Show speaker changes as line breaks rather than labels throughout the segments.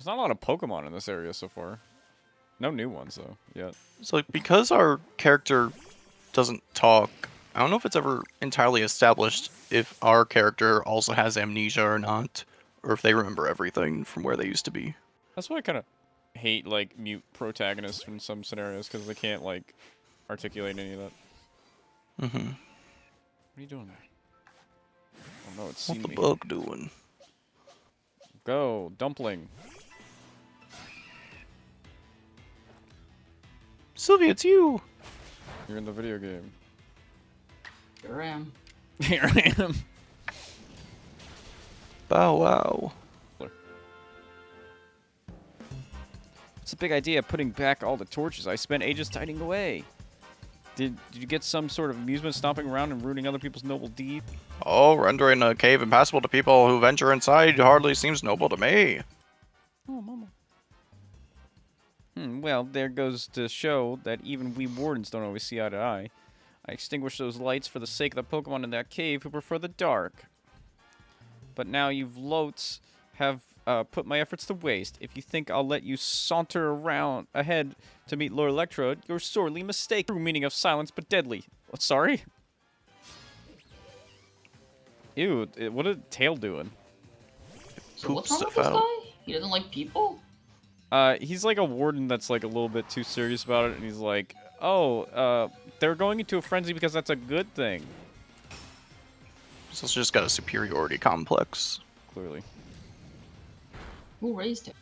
not a lot of Pokemon in this area so far. No new ones, though, yet.
So, like, because our character doesn't talk, I don't know if it's ever entirely established if our character also has amnesia or not, or if they remember everything from where they used to be.
That's why I kind of hate, like, mute protagonists in some scenarios, because they can't, like, articulate any of that.
Mm-hmm.
What are you doing there? Oh no, it's seen
What the
me.
bug doing?
Go, dumpling.
Sylvia, it's you!
You're in the video game.
Here I am.
Here I am.
Bow wow.
It's a big idea putting back all the torches I spent ages tidying away. Did you get some sort of amusement stomping around and ruining other people's noble deed?
Oh, rendering a cave impassable to people who venture inside hardly seems noble to me.
Oh, mama. Well, there goes to show that even we wardens don't always see eye to eye. I extinguished those lights for the sake of the Pokemon in that cave who prefer the dark. But now you loats have put my efforts to waste. If you think I'll let you saunter around ahead to meet Lord Electrode, you're sorely mistaken. True meaning of silence, but deadly. What, sorry? Ew, what a tail doing?
So what's
Poop
wrong with
stuff
this
out.
guy? He doesn't like people?
He's like a warden that's like a little bit too serious about it, and he's like, oh, they're going into a frenzy because that's a good thing.
So it's just got a superiority complex.
Clearly.
Who raised him?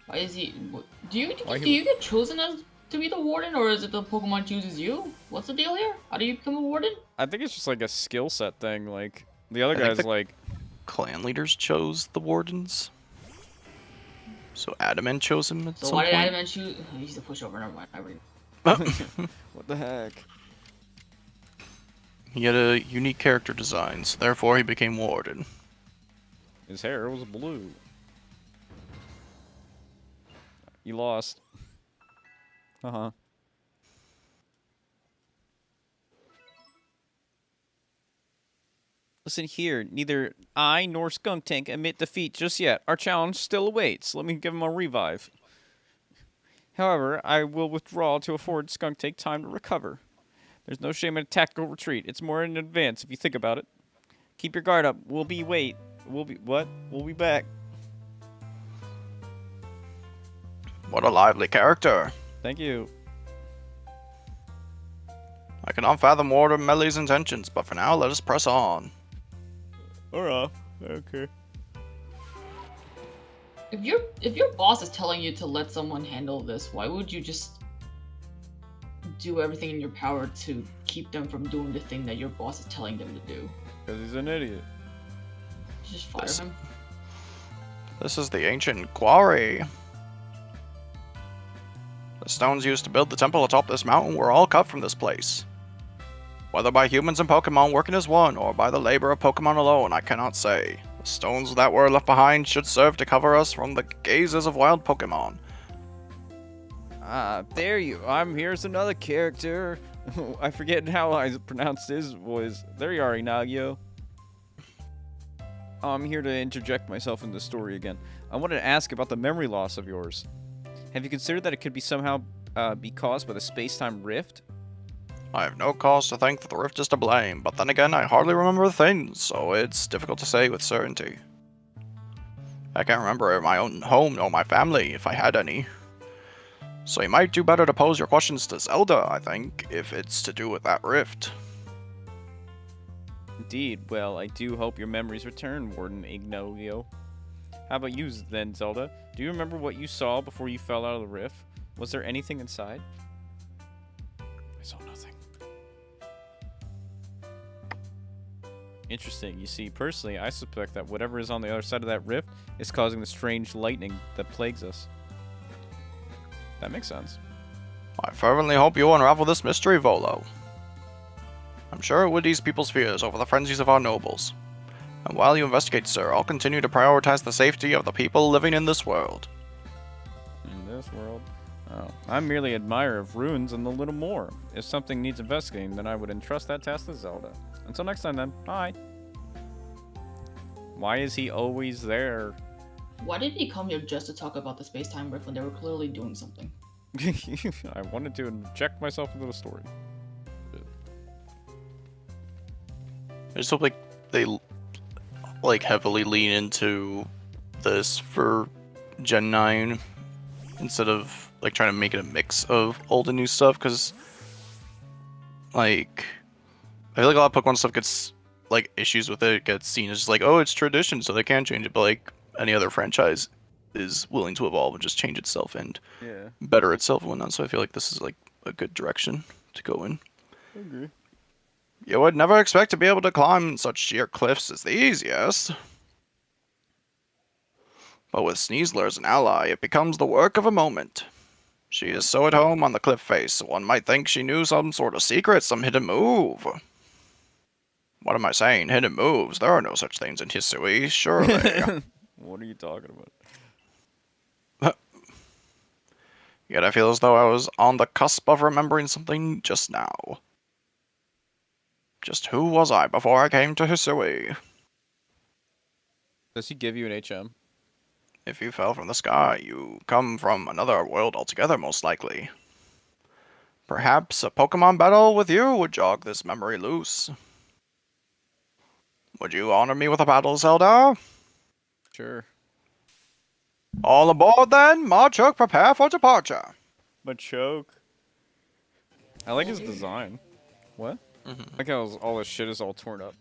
Why is he? Do you
Why
do
he-
you get chosen as to be the warden, or is it the Pokemon chooses you? What's the deal here? How do you become a warden?
I think it's just like a skill set thing. Like the other
I think
guy's
the-
like,
Clan leaders chose the wardens. So Adamant chose him at
So
some
why did
point.
Adamant choose? He's a pushover. Never mind. I already.
what the heck?
He had a unique character design, so therefore he became warden.
His hair was blue. You lost. Uh-huh. Listen here, neither I nor Skunk Tank admit defeat just yet. Our challenge still awaits. Let me give him a revive. However, I will withdraw to afford Skunk Tank time to recover. There's no shame in a tactical retreat. It's more in advance if you think about it. Keep your guard up. We'll be back.
What a lively character.
Thank you.
I cannot fathom Warden Melly's intentions, but for now, let us press on.
Alright. Okay.
If your boss is telling you to let someone handle this, why would you just do everything in your power to keep them from doing the thing that your boss is telling them to do?
Because he's an idiot.
Just fire
This-
him.
This is the ancient quarry. The stones used to build the temple atop this mountain were all cut from this place. Whether by humans and Pokemon working as one, or by the labor of Pokemon alone, I cannot say. The stones that were left behind should serve to cover us from the gazes of wild Pokemon.
Ah, there you. Here's another character. I forget how I pronounced his voice. There you are, Inagio. I'm here to interject myself in the story again. I wanted to ask about the memory loss of yours. Have you considered that it could be somehow be caused by the space-time rift?
I have no cause to think that the rift is to blame, but then again, I hardly remember things, so it's difficult to say with certainty. I can't remember my own home or my family, if I had any. So you might do better to pose your questions to Zelda, I think, if it's to do with that rift.
Indeed. Well, I do hope your memories return, Warden Ignogio. How about you then, Zelda? Do you remember what you saw before you fell out of the rift? Was there anything inside? I saw nothing. Interesting. You see, personally, I suspect that whatever is on the other side of that rift is causing the strange lightning that plagues us. That makes sense.
I fervently hope you unravel this mystery, Volo. I'm sure it would ease people's fears over the frenzies of our nobles. And while you investigate, sir, I'll continue to prioritize the safety of the people living in this world.
In this world? Oh, I'm merely an admirer of ruins and a little more. If something needs investigating, then I would entrust that task to Zelda. Until next time, then. Bye. Why is he always there?
Why did he come here just to talk about the space-time rift when they were clearly doing something?
I wanted to inject myself into the story.
I just hope like they like heavily lean into this for Gen 9 instead of like trying to make it a mix of old and new stuff, because like I feel like a lot of Pokemon stuff gets like issues with it, gets seen as just like, oh, it's tradition, so they can't change it, but like any other franchise is willing to evolve and just change itself and
Yeah.
better itself and whatnot. So I feel like this is like a good direction to go in.
I agree.
You would never expect to be able to climb such sheer cliffs as these, yes? But with Sneasler as an ally, it becomes the work of a moment. She is so at home on the cliff face, one might think she knew some sort of secret, some hidden move. What am I saying? Hidden moves? There are no such things in Hisui, surely.
What are you talking about?
Yet I feel as though I was on the cusp of remembering something just now. Just who was I before I came to Hisui?
Does he give you an HM?
If you fell from the sky, you come from another world altogether, most likely. Perhaps a Pokemon battle with you would jog this memory loose. Would you honor me with a battle, Zelda?
Sure.
All aboard then! Machoke, prepare for departure!
Machoke. I like his design. What? I like how all his shit is all torn up.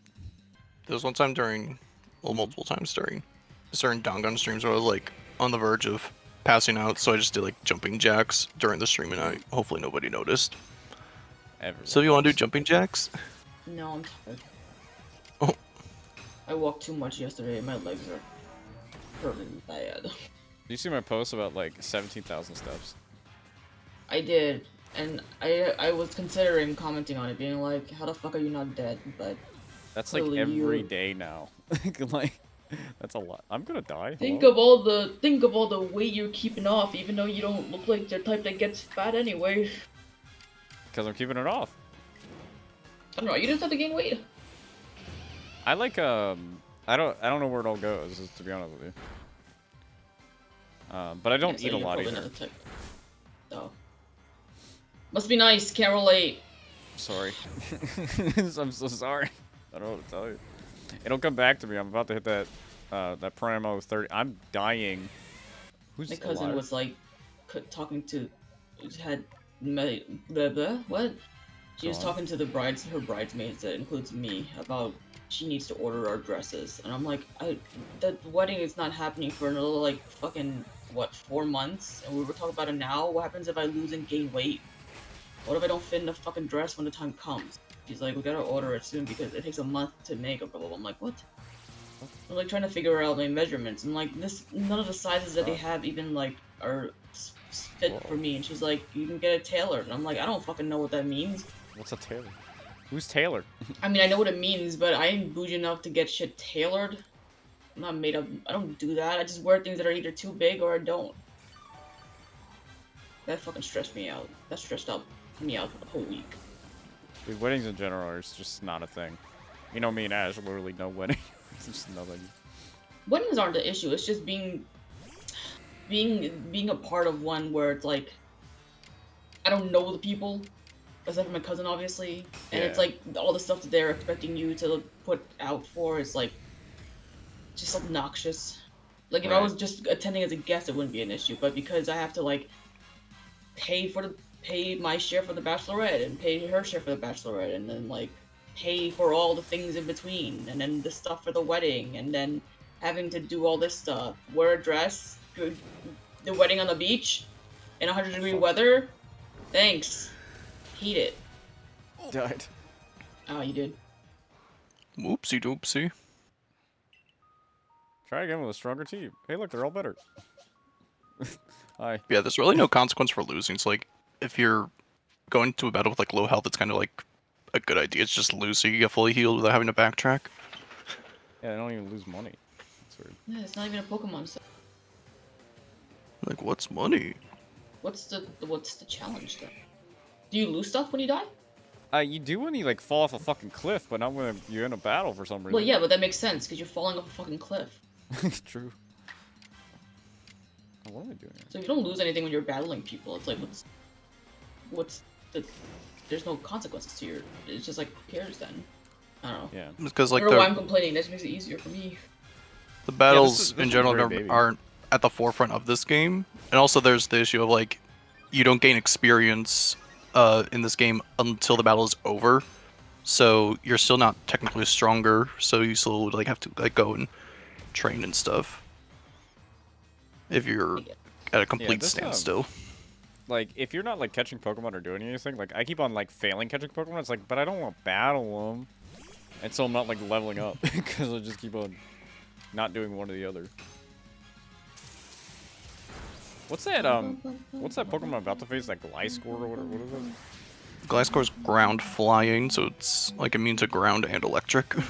There was one time during, well, multiple times during certain Dangan streams where I was like on the verge of passing out, so I just did like jumping jacks during the stream, and hopefully nobody noticed.
Everyone.
So you want to do jumping jacks?
No, I'm tired.
Oh.
I walked too much yesterday. My legs are hurting bad.
Did you see my post about like 17,000 steps?
I did, and I was considering commenting on it, being like, "How the fuck are you not dead?" But
That's like
clearly
every
you-
day now. Like, that's a lot. I'm gonna die.
Think
Hello?
of all the weight you're keeping off, even though you don't look like the type that gets fat anyway.
Because I'm keeping it off.
I don't know. You just have to gain weight.
I like I don't know where it all goes, to be honest with you. But I don't
Yeah,
eat
so
a
you're
lot
probably
either.
not the type. So must be nice. Can't relate.
Sorry. I'm so sorry. I don't know what to tell you. It'll come back to me. I'm about to hit that that Primo 30. I'm dying. Who's
My cousin
alive?
was like talking to what? She was
Go on.
talking to her bridesmaids, that includes me, about she needs to order our dresses, and I'm like, the wedding is not happening for another like fucking what 4 months, and we were talking about it now. What happens if I lose and gain weight? What if I don't fit in the fucking dress when the time comes? She's like, we gotta order it soon because it takes a month to make a blah blah blah. I'm like, what? I'm like trying to figure out my measurements. I'm like, none of the sizes that they have even like are fit for me. And she's like, you can get it tailored. And I'm like, I don't fucking know what that means.
What's a tailor? Who's Taylor?
I mean, I know what it means, but I ain't bougie enough to get shit tailored. I'm not made of. I don't do that. I just wear things that are either too big or I don't. That fucking stressed me out. That stressed out me out for the whole week.
Dude, weddings in general are just not a thing. You know me and Ash, literally no wedding. It's just nothing.
Weddings aren't the issue. It's just being a part of one where it's like I don't know the people, except for my cousin, obviously, and it's
Yeah.
like all the stuff that they're expecting you to put out for is like just obnoxious. Like if I
Right.
was just attending as a guest, it wouldn't be an issue, but because I have to like pay my share for the bachelorette and pay her share for the bachelorette, and then like pay for all the things in between, and then the stuff for the wedding, and then having to do all this stuff, wear a dress, the wedding on the beach in 100-degree weather. Thanks. Heat it.
Died.
Oh, you did.
Whoopsie doopsie.
Try again with a stronger team. Hey, look, they're all better. Hi.
Yeah, there's really no consequence for losing. So like, if you're going to a battle with like low health, it's kind of like a good idea. It's just lose so you get fully healed without having to backtrack.
Yeah, I don't even lose money. That's weird.
Yeah, it's not even a Pokemon. So
Like, what's money?
what's the challenge then? Do you lose stuff when you die?
You do when you like fall off a fucking cliff, but not when you're in a battle for some reason.
Well, yeah, but that makes sense because you're falling off a fucking cliff.
True. what am I doing here?
So you don't lose anything when you're battling people. It's like, what's the? There's no consequences to your. It's just like, who cares then? I don't know.
Yeah.
Because
I
like
don't know why I'm complaining. That just makes it easier for me.
the battles
this
in
is
general
very baby.
aren't at the forefront of this game, and also there's the issue of like you don't gain experience in this game until the battle is over, so you're still not technically stronger. So you still like have to like go and train and stuff if you're at a complete
this,
standstill.
Like, if you're not, like, catching Pokemon or doing anything, like, I keep on, like, failing catching Pokemon. It's like, but I don't want to battle them. And so I'm not, like, leveling up. Because I just keep on not doing one or the other. What's that Pokemon I'm about to face? That Gliscor or whatever? What is it?
Gliscor's ground flying, so it's like immune to ground and electric.
Oh,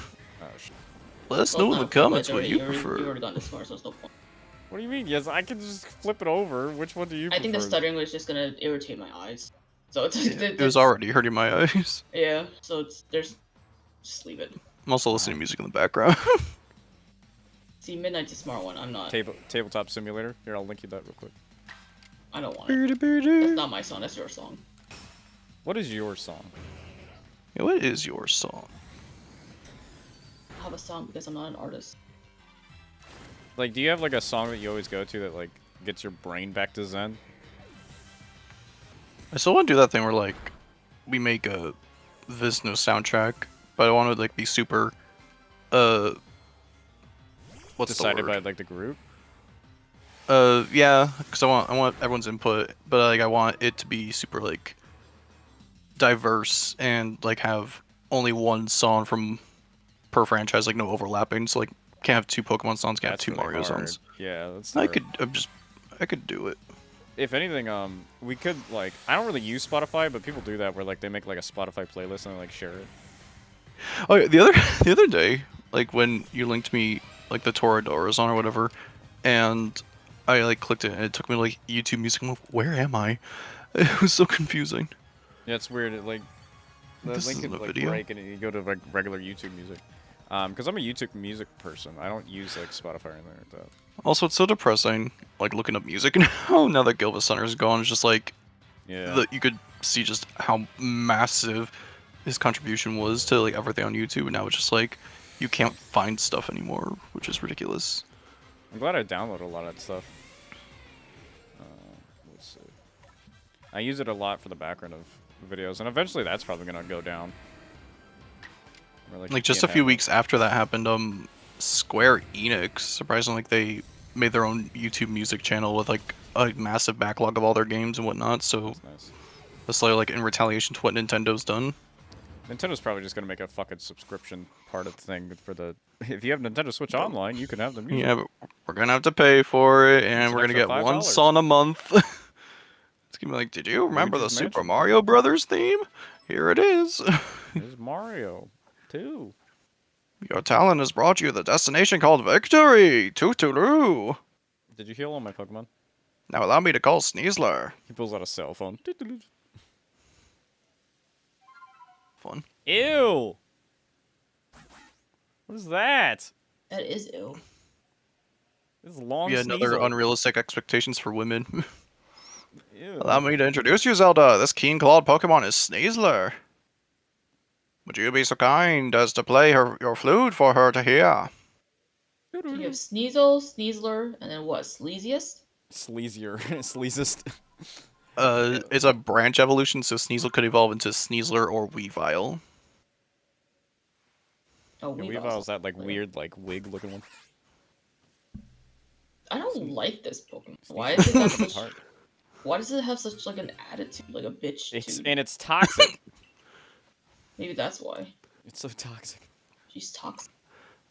shit.
Let us
Well,
know in the
it's not
comments
full
what
edge
you
already.
prefer.
You already gone this far, so it's no point.
What do you mean? Yes, I can just flip it over. Which one do you
I think the
prefer?
stuttering was just gonna irritate my eyes. So it's
It was already hurting my eyes.
Yeah, so just leave it.
I'm also listening to music in the background.
See, Midnight's a smart one. I'm not.
Tabletop Simulator. Here, I'll link you that real quick.
I don't want it. That's not my song. That's your song.
What is your song?
Yeah, what is your song?
I have a song because I'm not an artist.
Like, do you have, like, a song that you always go to that, like, gets your brain back to zen?
I still want to do that thing where like we make a Visno soundtrack, but I want to like be super what's
Decided
the word?
by, like, the group?
Yeah, because I want everyone's input, but like I want it to be super like diverse and like have only one song from per franchise, like no overlapping. So like can't have two Pokemon songs, can't have two
really
Mario
hard.
songs.
Yeah, that's
I
hard.
could do it.
If anything, we could, like, I don't really use Spotify, but people do that where, like, they make, like, a Spotify playlist and they, like, share it.
Oh, yeah, the other day, like when you linked me like the Toradora song or whatever, and I like clicked it and it took me to, like YouTube Music. I'm like, where am I? It was so confusing.
Yeah, it's weird. It, like, the
This
link
isn't
could,
a
like,
video.
break and you go to, like, regular YouTube music. Because I'm a YouTube music person. I don't use, like, Spotify or anything like that.
Also, it's so depressing, like looking up music now that Gilva Center's gone. It's just like
Yeah.
you could see just how massive his contribution was to like everything on YouTube, and now it's just like you can't find stuff anymore, which is ridiculous.
I'm glad I downloaded a lot of that stuff. Let's see. I use it a lot for the background of videos, and eventually that's probably gonna go down. Where,
Like
you
just a
can't
few
have it.
weeks after that happened, Square Enix, surprisingly, like they made their own YouTube music channel with like a massive backlog of all their games and whatnot. So
That's nice.
that's like in retaliation to what Nintendo's done.
Nintendo's probably just gonna make a fucking subscription part of the thing for the. If you have Nintendo Switch Online, you can have the music.
Yeah, but we're gonna have to pay for it, and
It's an
we're gonna
extra
get one
$5.
song a month. It's gonna be like, did you remember the
Luigi's
Super
Mansion.
Mario Brothers theme? Here it is.
There's Mario, too.
Your talent has brought you the destination called victory. Tootaloo.
Did you heal all my Pokemon?
Now allow me to call Sneasler.
He pulls out a cell phone.
Fun.
Ew! What is that?
That is ill.
This is long
Yeah, another
Sneasel.
unrealistic expectations for women.
Ew.
Allow me to introduce you, Zelda. This keen-clawed Pokemon is Sneasler. Would you be so kind as to play your flute for her to hear?
So you have Sneasel, Sneasler, and then what? Sleaziest?
Sleazier. Sleazest.
It's a branch evolution, so Sneasel could evolve into Sneasler or Weavile.
Oh,
Yeah,
Weavile's
Weavile's that, like,
later.
weird, like, wig-looking one.
I don't like this Pokemon. Why
Sneasel.
does it have
It's
such?
hard.
Why does it have such like an attitude, like a bitch?
And it's toxic.
Maybe that's why.
It's so toxic.
She's toxic.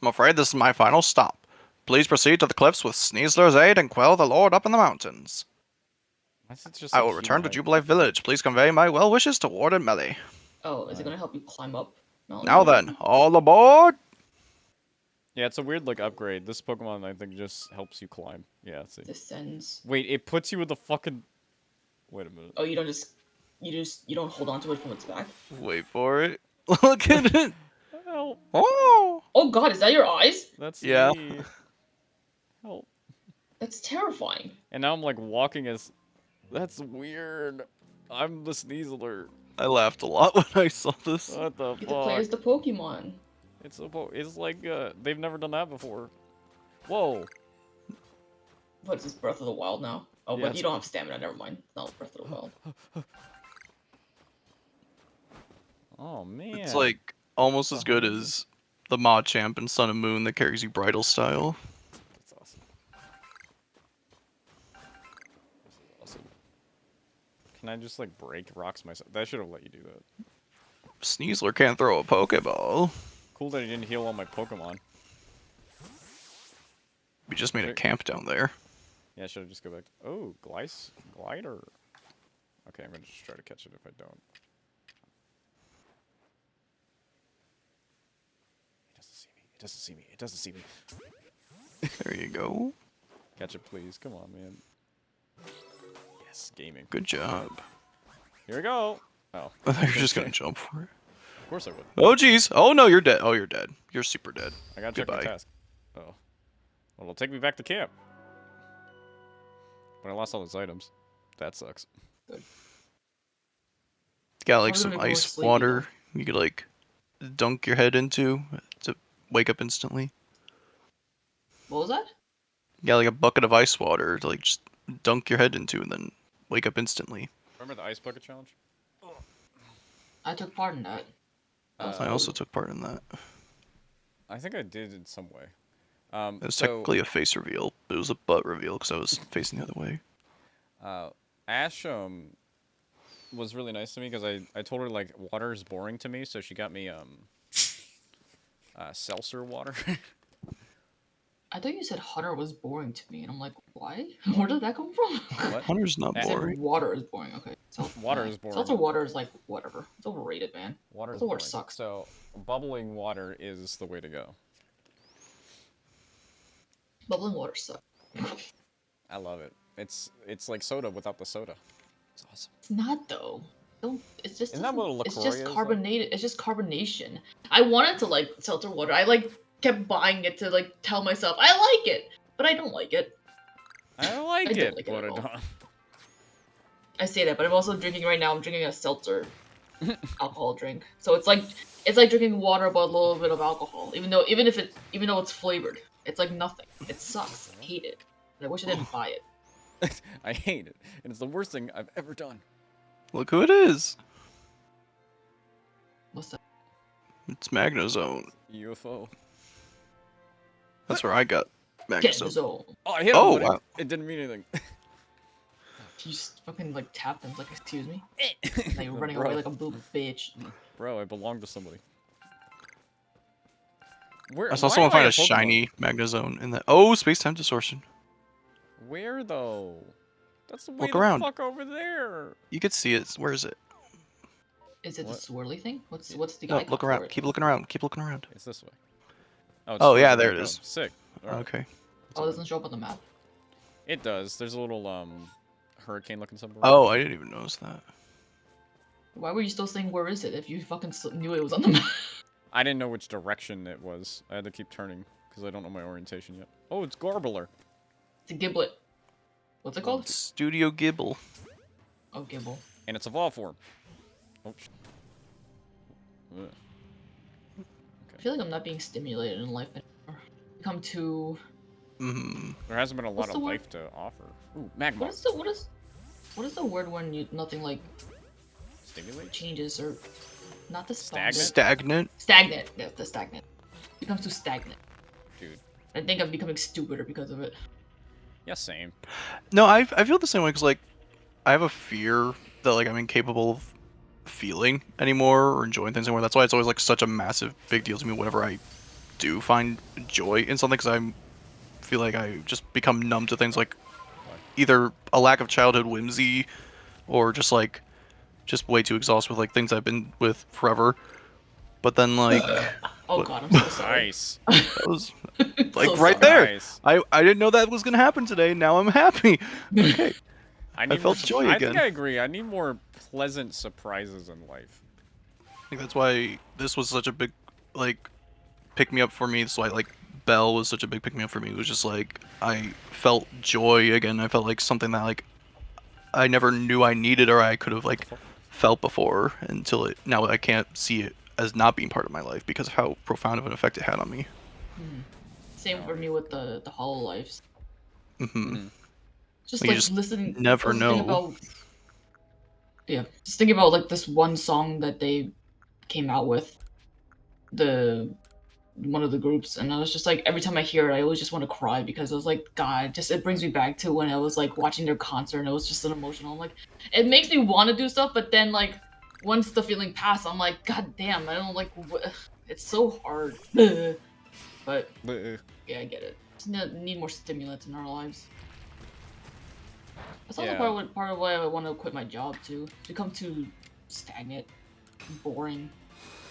I'm afraid this is my final stop. Please proceed to the cliffs with Sneasler's aid and quell the Lord up in the mountains.
Why is it just
I
like
will return to
human
Jubilee Village. Please convey my well wishes to Warden Melee.
Oh, is it gonna help you climb up?
Now then, all aboard!
Yeah, it's a weird, like, upgrade. This Pokemon, I think, just helps you climb. Yeah, see.
Descends.
Wait, it puts you with the fucking... Wait a minute.
Oh, you don't hold on to it from its back.
Wait for it. Look at it.
Help.
Oh!
Oh God, is that your eyes?
That's
Yeah.
me. Help.
That's terrifying.
And now I'm like walking as. That's weird. I'm the Sneasler.
I laughed a lot when I saw this.
What the
You get to play as
fuck?
the Pokemon.
It's like they've never done that before. Whoa.
What is this, Breath of the Wild now? Oh,
Yeah,
but
it's-
you don't have stamina. Never mind. It's not Breath of the Wild.
Oh man.
It's like almost as good as the Machamp in Sun and Moon that carries you bridal style.
That's awesome. That's awesome. Can I just like break rocks myself? That should have let you do that.
Sneasler can't throw a Pokeball.
Cool that I didn't heal all my Pokemon.
We just made a
Wait.
camp down there.
Yeah, should I just go back? Oh, glider. Okay, I'm gonna just try to catch it if I don't. It doesn't see me. It doesn't see me. It doesn't see me.
There you go.
Catch it, please. Come on, man. Yes, gaming.
Good job.
Here we go. Oh,
I thought you were just gonna jump for it.
of course I would.
Oh jeez. Oh no, you're dead. Oh, you're dead. You're super dead.
I gotta check my
Goodbye.
task. Oh. Well, it'll take me back to camp. But I lost all those items. That sucks.
Got like
I'm
some
gonna go
ice
sleepy
water you could like dunk your head into to wake up instantly.
What was that?
You got like a bucket of ice water to like just dunk your head into and then wake up instantly.
Remember the ice bucket challenge?
I took part in that.
I also took part in that.
I think I did in some way.
It was
so,
technically a face reveal, but it was a butt reveal because I was facing the other way.
Ash was really nice to me because I told her like water is boring to me, so she got me seltzer water.
I thought you said Hunter was boring to me, and I'm like, why? Where did that come from?
What?
Hunter's not
I
I said
boring.
water is boring. Okay.
Water is boring.
Seltzer water is like whatever. It's overrated, man.
Water is
Seltzer water
boring.
sucks.
So bubbling water is the way to go.
Bubbling water sucks.
I love it. It's like soda without the soda. It's awesome.
It's not though. Don't. It's just.
Isn't that what a
It's
LaCroix
just
is, though?
carbonated. It's just carbonation. I wanted to like seltzer water. I like kept buying it to like tell myself I like it, but I don't like it.
I like
I don't
it.
like it
but
at
I
all.
don't.
I say that, but I'm also drinking right now. I'm drinking a seltzer alcohol drink. So it's like drinking water but a little bit of alcohol. Even though it's flavored, it's like nothing. It sucks. I hate it. And I wish I didn't buy it.
I hate it, and it's the worst thing I've ever done.
Look who it is.
What's that?
It's Magnezone.
UFO.
That's where I got
Get in the
Magnezone.
zone.
Oh, I hit him.
Oh,
but
wow.
it didn't mean anything.
You just fucking like tapped and like, excuse me. Now you're running
Bro.
away like a boob bitch.
Bro, I belong to somebody. Where?
I saw
why
someone
do I
find a
have Pokemon?
shiny Magnezone in that. Oh, space-time distortion.
Where though? That's the way
Look
the
around.
fuck over there.
You could see it. Where is it?
Is it
What?
the swirly thing? What's the
No,
icon
look
for
around.
it?
Keep looking around. Keep looking around.
It's this way. Oh,
Oh,
further
yeah,
back
there it
down.
is.
Sick. Alright.
Okay.
Oh, it doesn't show up on the map.
It does. There's a little hurricane-looking something.
Oh, I didn't even notice that.
Why were you still saying where is it if you fucking knew it was on the map?
I didn't know which direction it was. I had to keep turning because I don't know my orientation yet. Oh, it's Garbler.
It's a giblet. What's it called?
Studio Gibble.
Oh, gibble.
And it's evolved form. Oh, ugh.
I feel like I'm not being stimulated in life anymore. Become too.
There hasn't been a lot
What's
of
the word?
life to offer. Ooh, magma.
What is the word when nothing like
Stimulate?
changes or not the
Stagnant?
Stagnant.
Stagnant. Yeah, the stagnant. Becomes too stagnant.
Dude.
I think I'm becoming stupider because of it.
Yeah, same.
No, I feel the same way because like I have a fear that like I'm incapable of feeling anymore or enjoying things anymore. That's why it's always like such a massive big deal to me whenever I do find joy in something because I feel like I just become numb to things like either a lack of childhood whimsy or just way too exhausted with like things I've been with forever. But then like
Oh
What?
god, I'm so sorry.
Nice.
that was like
So
right
sorry.
there.
Nice.
I didn't know that was gonna happen today. Now I'm happy. Okay.
I need
felt
more,
joy
I
again.
think I agree. I need more pleasant surprises in life.
I think that's why this was such a big like pick me up for me. So I like Bell was such a big pick-me-up for me. It was just like, I felt joy again. I felt like something that, like, I never knew I needed or I could have, like, felt before until now I can't see it as not being part of my life because of how profound of an effect it had on me.
Same for me with the Hololives.
Mm-hmm.
Just
You
like
just
listening.
never know.
Just thinking about like this one song that they came out with, one of the groups, and I was just like, every time I hear it, I always just want to cry because I was like, God, just it brings me back to when I was like watching their concert, and it was just an emotional. I'm like, it makes me want to do stuff, but then like once the feeling passed, I'm like, God damn, I don't like. It's so hard. But yeah, I get it. Just need more stimulants in our lives. That's also part of why I want to quit my job too. It's become too stagnant, boring,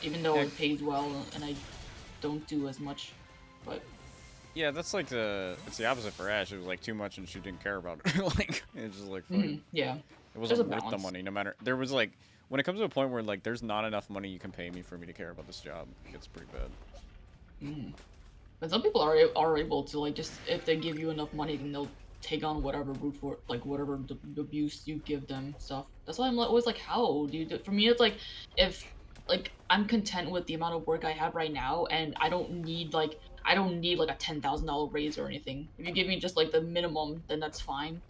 even though it pays well and I don't do as much. But
yeah, that's like it's the opposite for Ash. It was like too much and she didn't care about it. Like it's just like
yeah,
it wasn't worth the money. No matter there was like when it comes to a point where like there's not enough money you can pay me for me to care about this job, it gets pretty bad.
But some people are able to like just if they give you enough money, then they'll take on whatever brute for like whatever abuse you give them stuff. That's why I'm always like, how do you do it? For me, it's like if like I'm content with the amount of work I have right now, and I don't need like a $10,000 raise or anything. If you give me just like the minimum, then that's fine.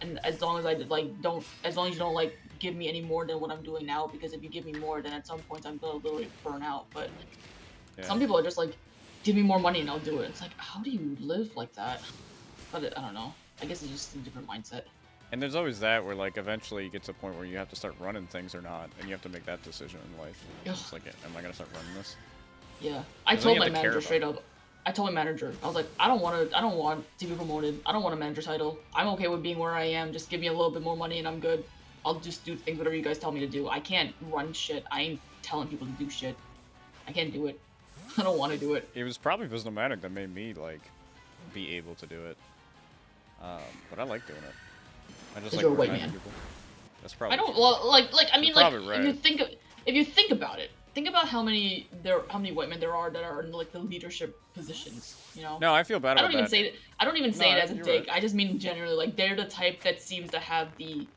And as long as as long as you don't like give me any more than what I'm doing now, because if you give me more, then at some point I'm gonna literally burn out. But some people are just like, give me more money and I'll do it. It's like, how do you live like that? But I don't know. I guess it's just a different mindset.
And there's always that where like eventually you get to a point where you have to start running things or not, and you have to make that decision in life. It's like, am I gonna start running this?
Yeah, I told my manager straight up. I told my manager, I was like, I don't want to be promoted. I don't want a manager title. I'm okay with being where I am. Just give me a little bit more money and I'm good. I'll just do things whatever you guys tell me to do. I can't run shit. I ain't telling people to do shit. I can't do it. I don't want to do it.
It was probably Visnomadic that made me like be able to do it. But I like doing it. I just like
you're a white man.
People. That's probably.
I don't like. I mean, like
right.
if you think about it, think about how many white men there are that are in like the leadership positions. You know.
No, I feel bad about that.
I don't even say it as a dig. Right. I just mean generally, like they're the type that seems to have the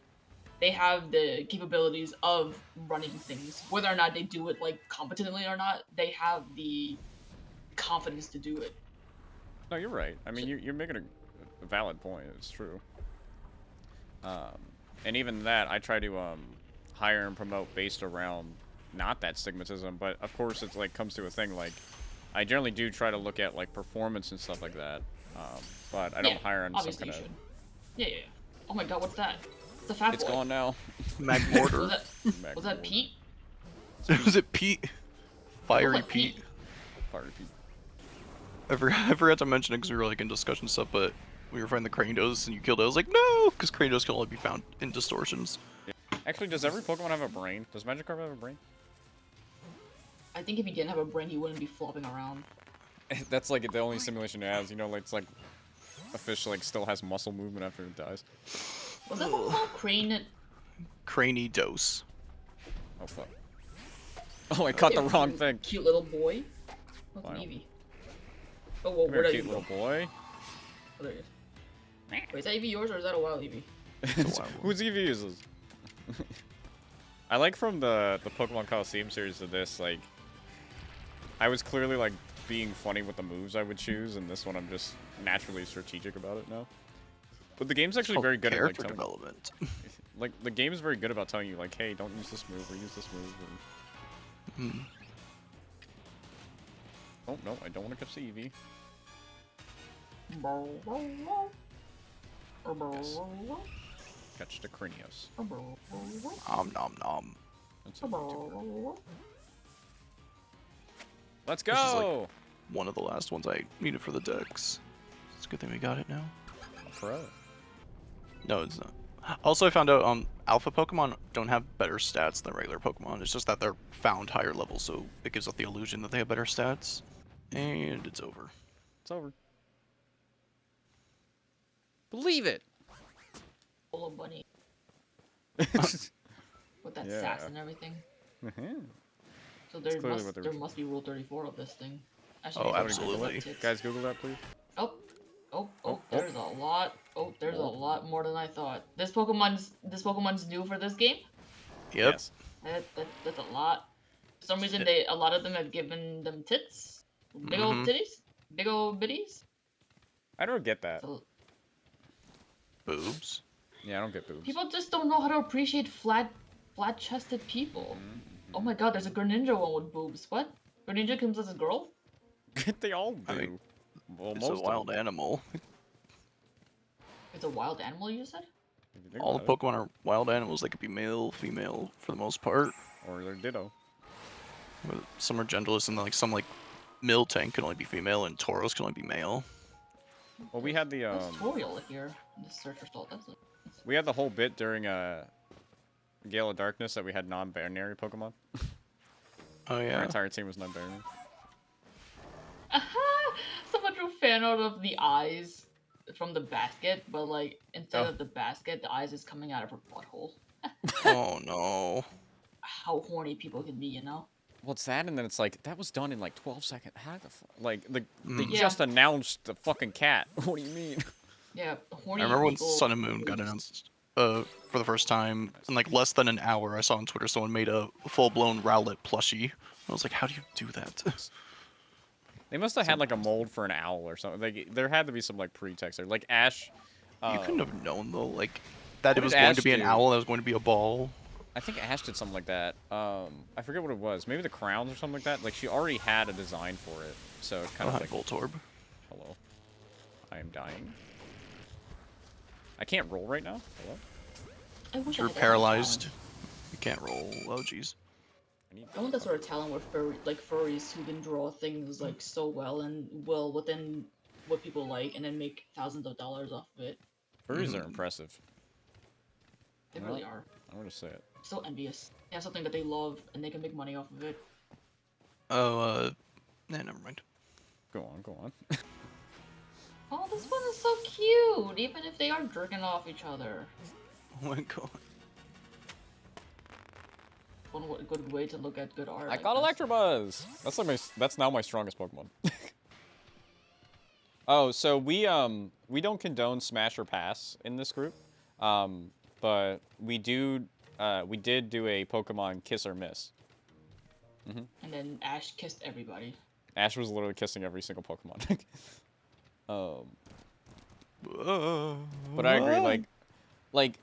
capabilities of running things. Whether or not they do it like competently or not, they have the confidence to do it.
No, you're right. I mean, you're making a valid point. It's true. And even that, I try to hire and promote based around not that stigmatism, but of course it's like comes to a thing like I generally do try to look at like performance and stuff like that. But I don't hire on some kind of.
Yeah. Oh my God, what's that? It's a fat boy.
It's gone now.
Magmortar.
Was that Pete?
Was it Pete? Fiery Pete.
Fiery Pete.
I forgot to mention it because we were like in discussion stuff, but we were fighting the Cranidos and you killed it. I was like, no, because Cranidos can only be found in distortions.
Yeah. Actually, does every Pokemon have a brain? Does Magikarp have a brain?
I think if he didn't have a brain, he wouldn't be flopping around.
That's like the only simulation it has. You know, like it's like a fish like still has muscle movement after it dies.
Was that one called Crane?
Cranidos.
Oh fuck. Oh, I caught the wrong thing.
Cute little boy. What's an Eevee? Oh, whoa, where
cute little boy.
Oh, there he is. Wait, is that Eevee yours or is that a wild Eevee?
Whose Eevee is this? I like from the Pokemon Coliseum series of this, like, I was clearly, like, being funny with the moves I would choose, and this one I'm just naturally strategic about it now. But the game's actually very good at, like, telling
development.
Like, the game is very good about telling you, like, hey, don't use this move, or use this move, and... Oh, no, I don't want to catch the Eevee. Yes. Catch the Cranios.
Nom nom.
Let's go!
This is like one of the last ones I needed for the decks. It's a good thing we got it now.
Pro.
No, it's not. Also, I found out alpha Pokemon don't have better stats than regular Pokemon. It's just that they're found higher levels, so it gives off the illusion that they have better stats. And it's over.
It's over. Believe it!
Little bunny. With that sass and everything. So there must be Rule 34 of this thing. Actually,
Oh,
maybe
absolutely.
tits.
Guys, Google that, please.
Oh,
Oh.
there's a lot. Oh, there's a
Oh.
lot more than I thought. This Pokemon's new for this game.
Yep.
Yes.
That's a lot. For some reason, a lot of them have given them tits, big old
Mhm.
titties, big old bitties.
I don't get that.
So
Boobs.
Yeah, I don't get boobs.
people just don't know how to appreciate flat-chested people. Oh my god, there's a Greninja one with boobs. What? Greninja comes as a girl?
They all do.
I mean,
well,
It's
most
a
of
wild
them.
animal.
It's a wild animal, you said?
If you think
All the
about
Pokemon are wild animals. They could be male, female for the most part.
it. Or they're ditto.
But some are genderless, and like some like Miltank can only be female, and Tauros can only be male.
Well, we had the
There's tutorial here. The search result.
we had the whole bit during Gale of Darkness that we had non-binary Pokemon.
Oh
Our
yeah.
entire team was non-binary.
Aha! Someone drew fan art of the eyes from the basket, but like instead
Oh.
of the basket, the eyes is coming out of her butthole.
Oh no.
How horny people can be, you know?
Well, it's that, and then it's like that was done in like 12 seconds. How the like they
Mm.
just announced the fucking cat. What do you mean?
Yeah, horny
I remember when
people.
Sun and Moon got announced for the first time in like less than an hour. I saw on Twitter someone made a full-blown Rowlet plushie. I was like, how do you do that?
They must have had like a mold for an owl or something. Like there had to be some like pretext there. Like Ash.
You couldn't have known though, like that
What
it was
did
going
Ash
to be an
do?
owl. That was going to be a ball.
I think Ash did something like that. I forget what it was. Maybe the crowns or something like that. Like she already had a design for it, so it's kind of like.
Voltorb.
Hello. I am dying. I can't roll right now. Hello.
I wish
You're
I had that
paralyzed.
talent.
You can't roll. Oh jeez.
I want that sort of talent where furries who can draw things like so well and well within what people like, and then make thousands of dollars off of it.
Furries are impressive.
They
Well,
really are.
I'm gonna say it.
So envious. They have something that they love and they can make money off of it.
Oh, never mind.
Go on, go on.
Oh, this one is so cute, even if they are jerking off each other.
Oh my god.
One good way to look at good art.
I got
guess.
Electabuzz. That's now my strongest Pokemon. Oh, so we don't condone smash or pass in this group, but we did do a Pokemon kiss or miss.
And then Ash kissed everybody.
Ash was literally kissing every single Pokemon. But I agree, like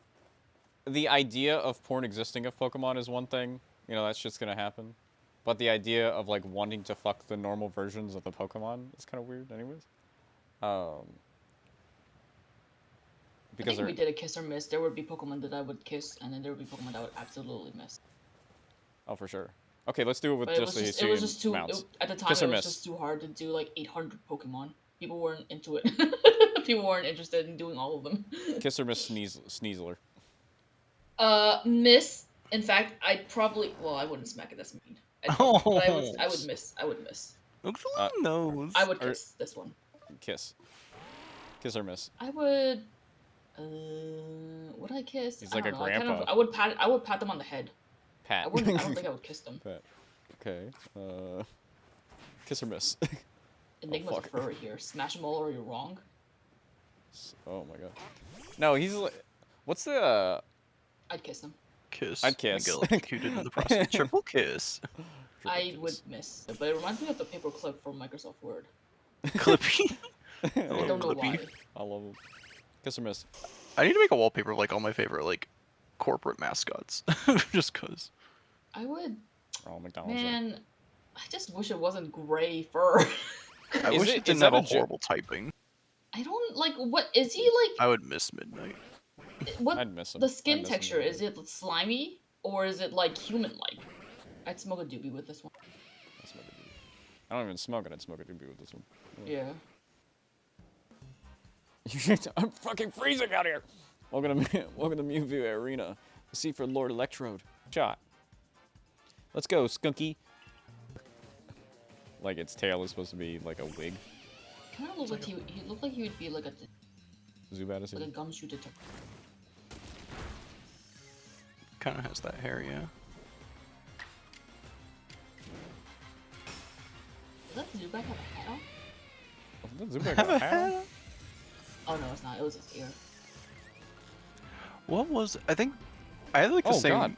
the idea of porn existing of Pokemon is one thing, you know, that's just gonna happen. But the idea of like wanting to fuck the normal versions of the Pokemon is kind of weird, anyways. Because
I think if we did a kiss or miss, there would be Pokemon that I would kiss, and then there would be Pokemon that I would absolutely miss.
oh, for sure. Okay, let's do it with
But
just the
it was just too.
mounts.
At the time,
Kiss or
it was
miss.
just too hard to do like 800 Pokemon. People weren't into it. People weren't interested in doing all of them.
Kiss or miss Sneasler.
Miss. In fact, I'd probably. Well, I wouldn't smack it. That's mean. But I would miss. I would miss.
Look at the little nose.
I would
Or-
kiss this one.
Kiss. Kiss or miss.
I would. Would I kiss?
He's
I
like
don't
a
know. I kind
grandpa.
of. I would pat them on the head.
Pat.
I wouldn't. I don't think I would kiss them.
Pat. Okay. Kiss or miss.
Enigma's
fuck.
a furry here. Smash them all or you're wrong.
Oh my god. No, he's like. What's the?
I'd kiss them.
Kiss.
I'd kiss.
And get electrocuted in the process. Triple kiss.
I would miss. But it reminds me of the paperclip from Microsoft Word.
Clippy.
I don't know
Clippy.
why.
I love him. Kiss or miss.
I need to make a wallpaper of like all my favorite like corporate mascots. Just cause.
I would.
Oh, McDonald's. there.
Man, I just wish it wasn't gray fur.
I
Is
wish
it-
it didn't
is
have
that
a
a jo-
horrible typing.
I don't like. What is he like?
I would miss Midnight.
What
I'd miss him.
the
I'd
skin
miss him.
texture? Is it slimy or is it like human-like? I'd smoke a doobie with this one.
I'd smoke a doobie. I don't even smoke it. I'd smoke a doobie with this one.
Yeah.
I'm fucking freezing out here. Welcome to Mewview Arena. The seat for Lord Electrode. Shot. Let's go, Skunky. Like its tail is supposed to be like a wig.
Kind of look like he looked like he would be like a
Zubat is
like a
it?
gumshoe detector.
Kind of has that hair, yeah.
Does Zubat have a hat on?
Doesn't Zubat got a hat on?
Oh no, it's not. It was his ear.
What was? I think I had like the
Oh,
same
God.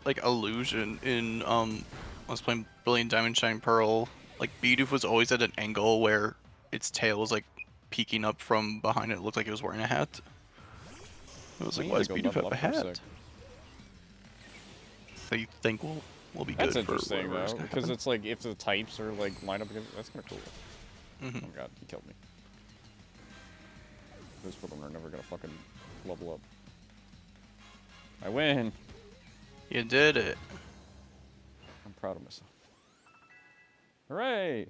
like illusion in I was playing Brilliant Diamond Shining Pearl. Like Bidoof was always at an angle where its tail was like peeking up from behind it. It looked like it was wearing a hat. It was
We
like,
need
why
to
does
go
Bidoof
level
have a
up for a
hat?
sec.
That you think will be
That's
good for
interesting
whatever is
though,
gonna
because
happen.
it's like if the types are like lined up against, that's kind of cool.
Mhm.
Oh god, he killed me. Those Pokemon are never gonna fucking level up. I win.
You did it.
I'm proud of myself. Hooray!